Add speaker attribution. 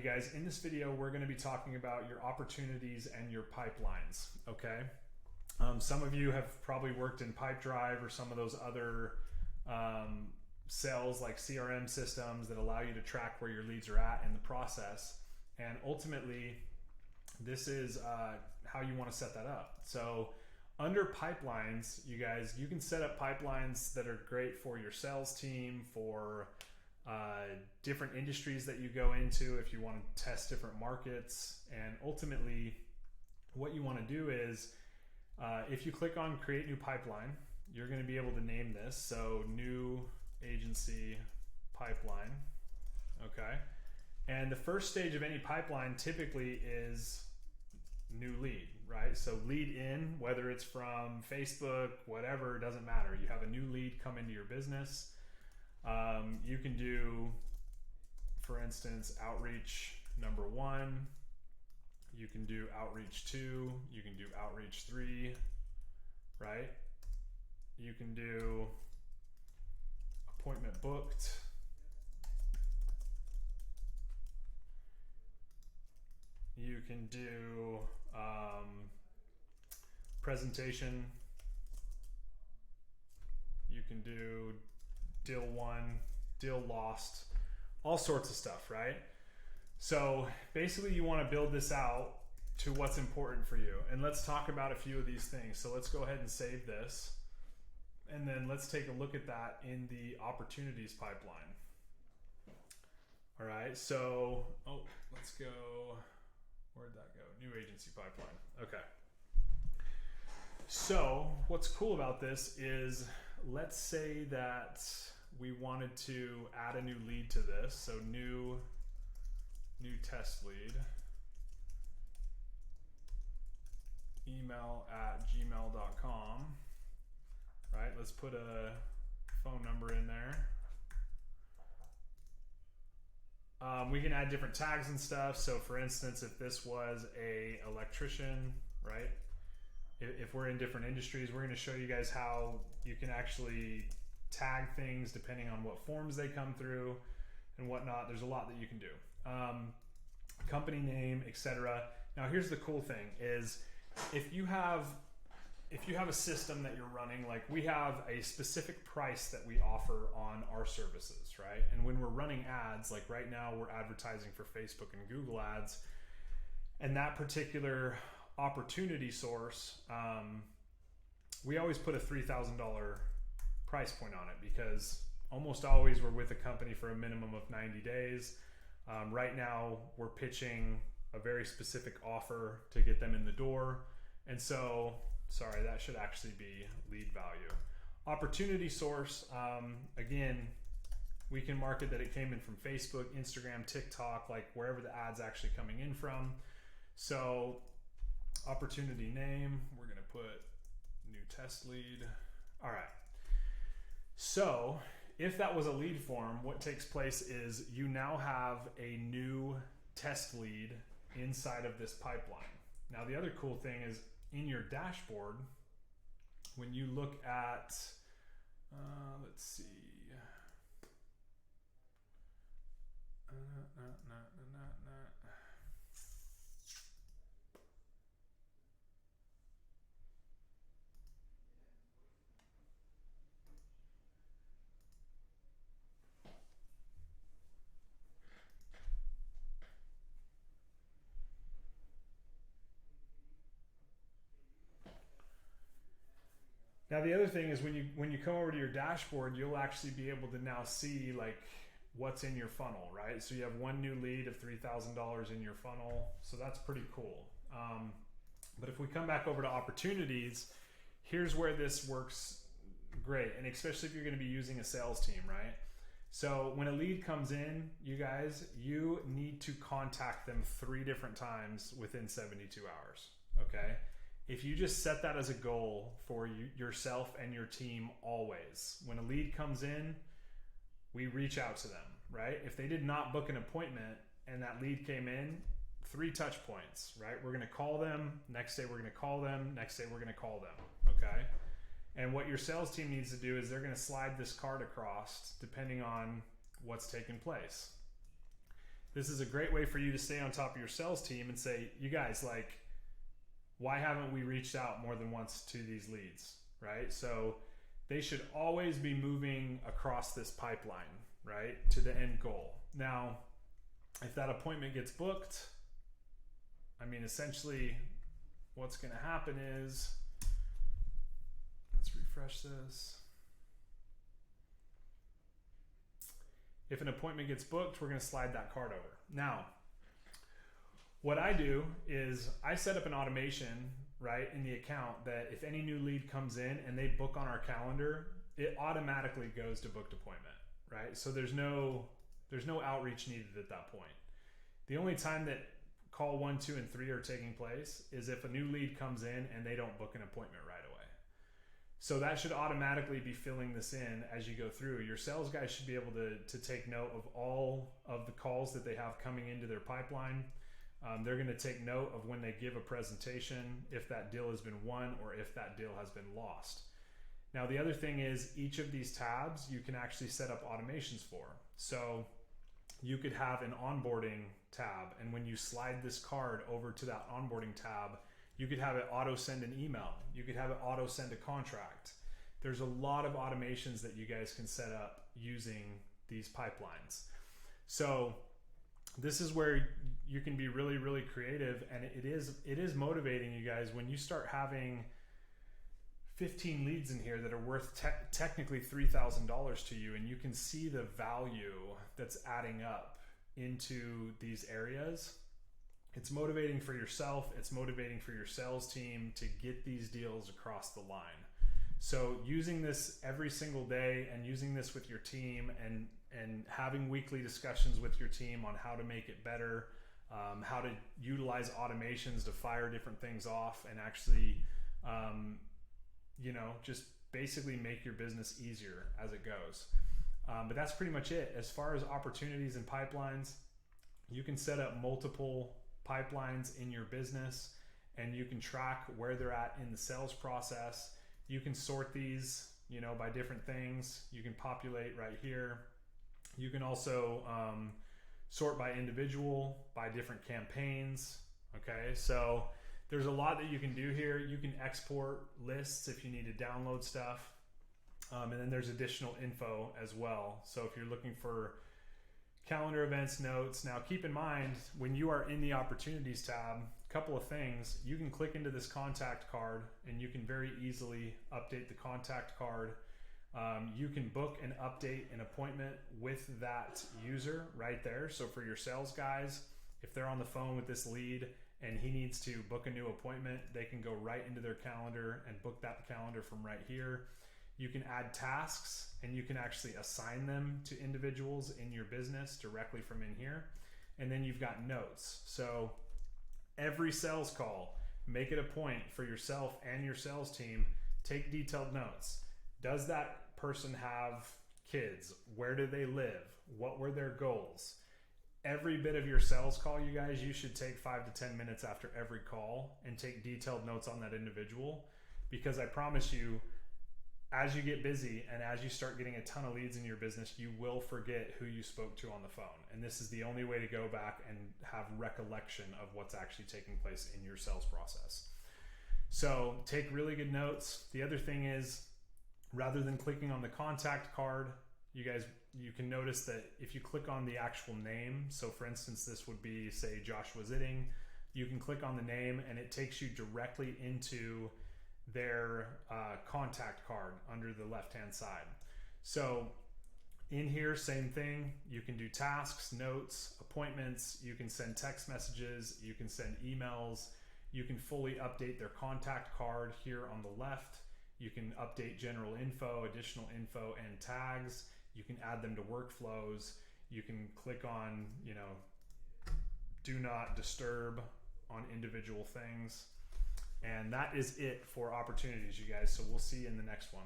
Speaker 1: you guys, in this video, we're going to be talking about your opportunities and your pipelines, okay? Some of you have probably worked in Pipedrive or some of those other sales like CRM systems that allow you to track where your leads are at in the process. And ultimately, this is how you want to set that up. So under pipelines, you guys, you can set up pipelines that are great for your sales team, for different industries that you go into if you want to test different markets. And ultimately, what you want to do is, if you click on create new pipeline, you're going to be able to name this. So new agency pipeline, okay? And the first stage of any pipeline typically is new lead, right? So lead in, whether it's from Facebook, whatever, it doesn't matter. You have a new lead come into your business. You can do, for instance, outreach number 1. You can do outreach 2. You can do outreach 3, right? You can do appointment booked. You can do presentation. You can do deal won, deal lost, all sorts of stuff, right? So basically you want to build this out to what's important for you. And let's talk about a few of these things. So let's go ahead and save this. And then let's take a look at that in the opportunities pipeline. All right, so, let's go, where'd that go? New agency pipeline, okay. So what's cool about this is, let's say that we wanted to add a new lead to this. So new test lead, email@gmail.com, right? Let's put a phone number in there. We can add different tags and stuff. So for instance, if this was a electrician, right? If we're in different industries, we're going to show you guys how you can actually tag things depending on what forms they come through and whatnot. There's a lot that you can do. Company name, etc. Now here's the cool thing is, if you have a system that you're running, like we have a specific price that we offer on our services, right? And when we're running ads, like right now we're advertising for Facebook and Google ads, and that particular opportunity source, we always put a $3,000 price point on it, because almost always we're with a company for a minimum of 90 days. Right now we're pitching a very specific offer to get them in the door. And so, sorry, that should actually be lead value. Opportunity source, again, we can mark it that it came in from Facebook, Instagram, TikTok, like wherever the ad's actually coming in from. So opportunity name, we're going to put new test lead. All right. So if that was a lead form, what takes place is you now have a new test lead inside of this pipeline. Now, the other cool thing is, in your dashboard, when you look at, let's see, now the other thing is, when you come over to your dashboard, you'll actually be able to now see like what's in your funnel, right? So you have one new lead of $3,000 in your funnel. So that's pretty cool. But if we come back over to opportunities, here's where this works great. And especially if you're going to be using a sales team, right? So when a lead comes in, you guys, you need to contact them 3 different times within 72 hours, okay? If you just set that as a goal for yourself and your team always, when a lead comes in, we reach out to them, right? If they did not book an appointment and that lead came in, 3 touch points, right? We're going to call them. Next day, we're going to call them. Next day, we're going to call them, okay? And what your sales team needs to do is they're going to slide this card across depending on what's taken place. this is a great way for you to stay on top of your sales team and say, you guys, like, why haven't we reached out more than once to these leads, right? So they should always be moving across this pipeline, right, to the end goal. Now, if that appointment gets booked, I mean, essentially what's going to happen is, let's refresh this. If an appointment gets booked, we're going to slide that card over. Now, what I do is I set up an automation, right, in the account that if any new lead comes in and they book on our calendar, it automatically goes to booked appointment, right? So there's no outreach needed at that point. The only time that call 1, 2, and 3 are taking place is if a new lead comes in and they don't book an appointment right away. So that should automatically be filling this in as you go through. Your sales guys should be able to take note of all of the calls that they have coming into their pipeline. They're going to take note of when they give a presentation, if that deal has been won or if that deal has been lost. Now, the other thing is each of these tabs you can actually set up automations for. So you could have an onboarding tab, and when you slide this card over to that onboarding tab, you could have it auto send an email. You could have it auto send a contract. There's a lot of automations that you guys can set up using these pipelines. So this is where you can be really, really creative, and it is motivating, you guys, when you start having 15 leads in here that are worth technically $3,000 to you, and you can see the value that's adding up into these areas. It's motivating for yourself. It's motivating for your sales team to get these deals across the line. So using this every single day and using this with your team and having weekly discussions with your team on how to make it better, how to utilize automations to fire different things off and actually, just basically make your business easier as it goes. But that's pretty much it. As far as opportunities and pipelines, you can set up multiple pipelines in your business and you can track where they're at in the sales process. You can sort these, by different things. You can populate right here. You can also sort by individual, by different campaigns. Okay, so there's a lot that you can do here. You can export lists if you need to download stuff. And then there's additional info as well. So if you're looking for calendar events, notes, now keep in mind when you are in the opportunities tab, a couple of things. You can click into this contact card and you can very easily update the contact card. You can book and update an appointment with that user right there. So for your sales guys, if they're on the phone with this lead and he needs to book a new appointment, they can go right into their calendar and book that calendar from right here. You can add tasks and you can actually assign them to individuals in your business directly from in here. And then you've got notes. So every sales call, make it a point for yourself and your sales team, take detailed notes. Does that person have kids? Where do they live? What were their goals? Every bit of your sales call, you guys, you should take 5 to 10 minutes after every call and take detailed notes on that individual, because I promise you, as you get busy and as you start getting a ton of leads in your business, you will forget who you spoke to on the phone. And this is the only way to go back and have recollection of what's actually taking place in your sales process. So take really good notes. The other thing is, rather than clicking on the contact card, you guys, you can notice that if you click on the actual name, so for instance, this would be, say, Joshua Zitting, you can click on the name and it takes you directly into their contact card under the left-hand side. So in here, same thing. You can do tasks, notes, appointments. You can send text messages. You can send emails. You can fully update their contact card here on the left. You can update general info, additional info, and tags. You can add them to workflows. You can click on, do not disturb on individual things. And that is it for opportunities, you guys. So we'll see you in the next one.